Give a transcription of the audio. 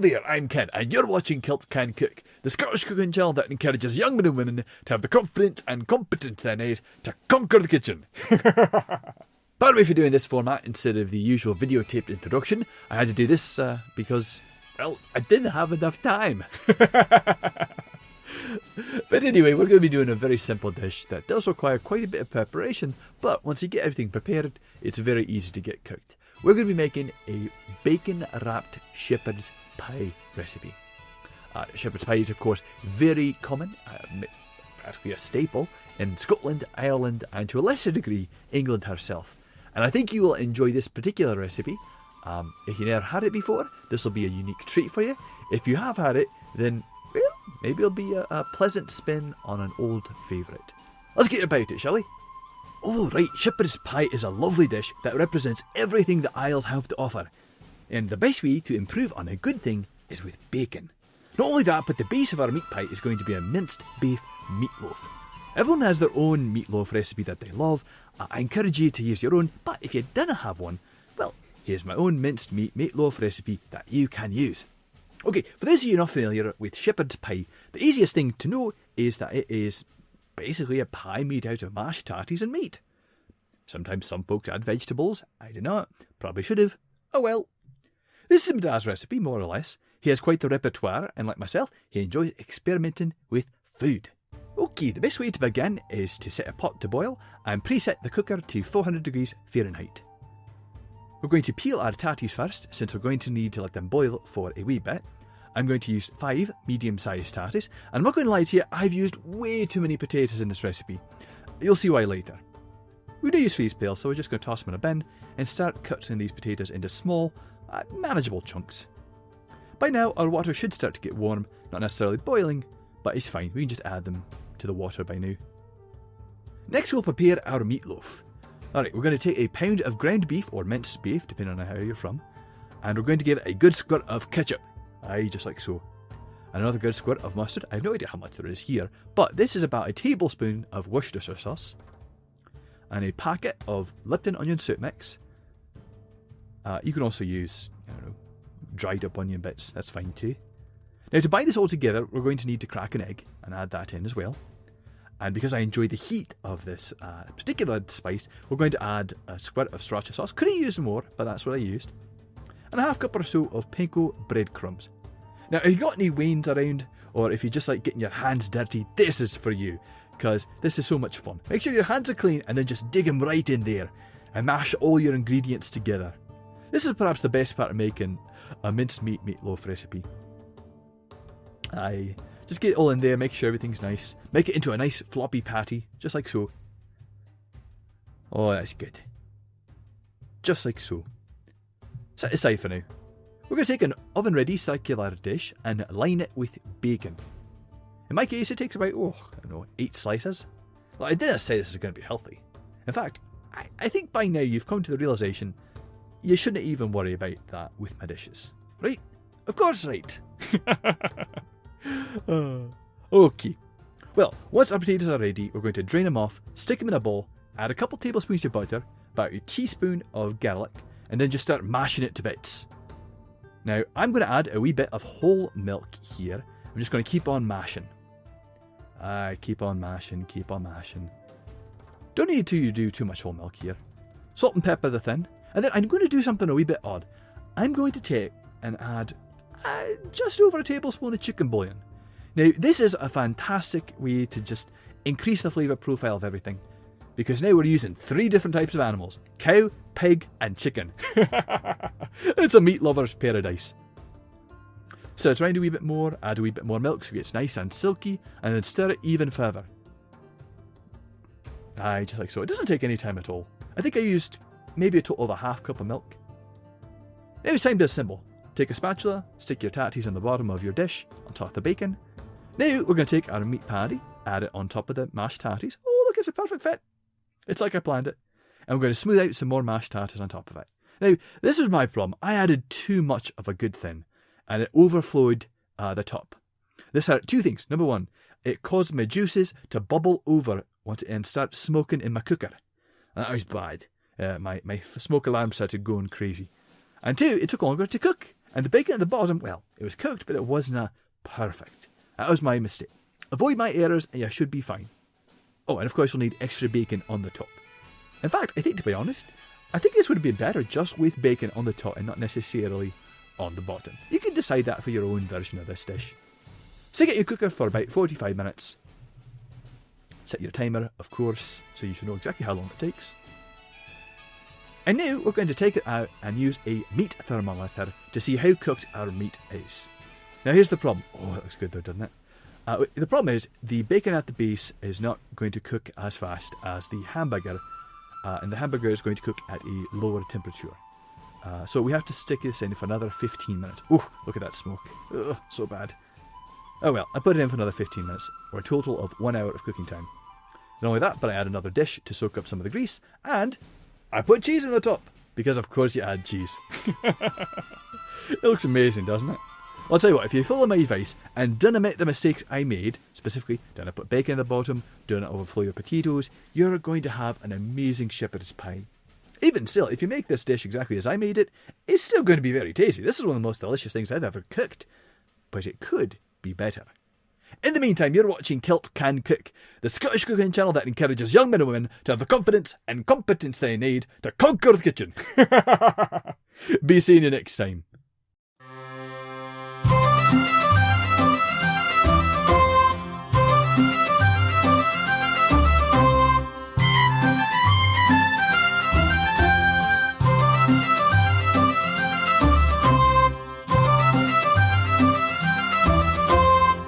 there, I'm Ken, and you're watching Kilt Can Cook, the Scottish cooking channel that encourages young men and women to have the confidence and competence they need to conquer the kitchen. By the way, for doing this format instead of the usual videotaped introduction, I had to do this because, well, I didn't have enough time. But anyway, we're going to be doing a very simple dish that does require quite a bit of preparation, but once you get everything prepared, it's very easy to get cooked. We're going to be making a bacon-wrapped shepherd's pie recipe. Shepherd's pie is, of course, very common, practically a staple, in Scotland, Ireland, and to a lesser degree, England herself. And I think you will enjoy this particular recipe. If you never had it before, this will be a unique treat for you. If you have had it, then well, maybe it'll be a pleasant spin on an old favourite. Let's get about it, shall we? Oh, right, shepherd's pie is a lovely dish that represents everything the Isles have to offer. And the best way to improve on a good thing is with bacon. Not only that, but the base of our meat pie is going to be a minced beef meatloaf. Everyone has their own meatloaf recipe that they love. I encourage you to use your own, but if you didn't have one, well, here's my own minced meat meatloaf recipe that you can use. Okay, for those of you not familiar with shepherd's pie, the easiest thing to know is that it is basically a pie made out of mashed tatties and meat. Sometimes some folks add vegetables. I do not. Probably should have. Oh well. This is my dad's recipe, more or less. He has quite the repertoire, and like myself, he enjoys experimenting with food. Okay, the best way to begin is to set a pot to boil and preset the cooker to 400 degrees Fahrenheit. We're going to peel our tatties first, since we're going to need to let them boil for a wee bit. I'm going to use 5 medium-sized tatties, and I'm not going to lie to you, I've used way too many potatoes in this recipe. You'll see why later. We do use freeze pails, so we're just going to toss them in a bin and start cutting these potatoes into small, manageable chunks. By now, our water should start to get warm, not necessarily boiling, but it's fine, we can just add them to the water by now. Next, we'll prepare our meatloaf. Alright, we're going to take a pound of ground beef, or minced beef, depending on how you're from, and we're going to give it a good squirt of ketchup. Aye, just like so. And another good squirt of mustard. I have no idea how much there is here, but this is about a tablespoon of Worcestershire sauce. And a packet of Lipton onion soup mix. You can also use, I don't know, dried up onion bits, that's fine too. Now to bind this all together, we're going to need to crack an egg and add that in as well. And because I enjoy the heat of this particular spice, we're going to add a squirt of sriracha sauce. Could have used more, but that's what I used. And a half cup or so of panko breadcrumbs. Now, if you've got any wains around, or if you just like getting your hands dirty, this is for you, because this is so much fun. Make sure your hands are clean and then just dig them right in there and mash all your ingredients together. This is perhaps the best part of making a minced meat meatloaf recipe. Just get it all in there, make sure everything's nice. Make it into a nice floppy patty, just like so. Oh, that's good. Just like so. Set aside for now. We're going to take an oven-ready circular dish and line it with bacon. In my case, it takes about, 8 slices. Well, I didn't say this is going to be healthy. In fact, I think by now you've come to the realisation you shouldn't even worry about that with my dishes. Right? Of course, right. Okay. Well, once our potatoes are ready, we're going to drain them off, stick them in a bowl, add a couple tablespoons of butter, about a teaspoon of garlic, and then just start mashing it to bits. Now, I'm going to add a wee bit of whole milk here. I'm just going to keep on mashing. Keep on mashing, keep on mashing. Don't need to do too much whole milk here. Salt and pepper the thin. And then I'm going to do something a wee bit odd. I'm going to take and add just over a tablespoon of chicken bouillon. Now, this is a fantastic way to just increase the flavour profile of everything. Because now we're using 3 different types of animals. Cow, pig, and chicken. It's a meat lover's paradise. So try and do a wee bit more, add a wee bit more milk so it gets nice and silky, and then stir it even further. Just like so. It doesn't take any time at all. I think I used maybe a total of a half cup of milk. Now it's time to assemble. Take a spatula, stick your tatties on the bottom of your dish, on top of the bacon. Now we're going to take our meat patty, add it on top of the mashed tatties. Oh look, it's a perfect fit. It's like I planned it. And we're going to smooth out some more mashed tatties on top of it. Now, this was my problem. I added too much of a good thing, and it overflowed the top. This had 2 things. Number 1, it caused my juices to bubble over and start smoking in my cooker. And that was bad. My smoke alarm started going crazy. And 2, it took longer to cook. And the bacon at the bottom, well, it was cooked, but it wasn't perfect. That was my mistake. Avoid my errors and you should be fine. Oh, and of course you'll need extra bacon on the top. In fact, I think, to be honest, I think this would have been better just with bacon on the top and not necessarily on the bottom. You can decide that for your own version of this dish. Stick it in your cooker for about 45 minutes. Set your timer, of course, so you should know exactly how long it takes. And now we're going to take it out and use a meat thermometer to see how cooked our meat is. Now here's the problem. Oh, that looks good though, doesn't it? The problem is the bacon at the base is not going to cook as fast as the hamburger, and the hamburger is going to cook at a lower temperature. So we have to stick this in for another 15 minutes. Oh, look at that smoke. Ugh, so bad. Oh well, I put it in for another 15 minutes, or a total of 1 hour of cooking time. Not only that, but I add another dish to soak up some of the grease, and I put cheese on the top, because of course you add cheese. It looks amazing, doesn't it? I'll tell you what, if you follow my advice and don't make the mistakes I made, specifically don't put bacon at the bottom, don't overflow your potatoes, you're going to have an amazing shepherd's pie. Even still, if you make this dish exactly as I made it, it's still going to be very tasty. This is one of the most delicious things I've ever cooked, but it could be better. In the meantime, you're watching Kilt Can Cook, the Scottish cooking channel that encourages young men and women to have the confidence and competence they need to conquer the kitchen. Be seeing you next time.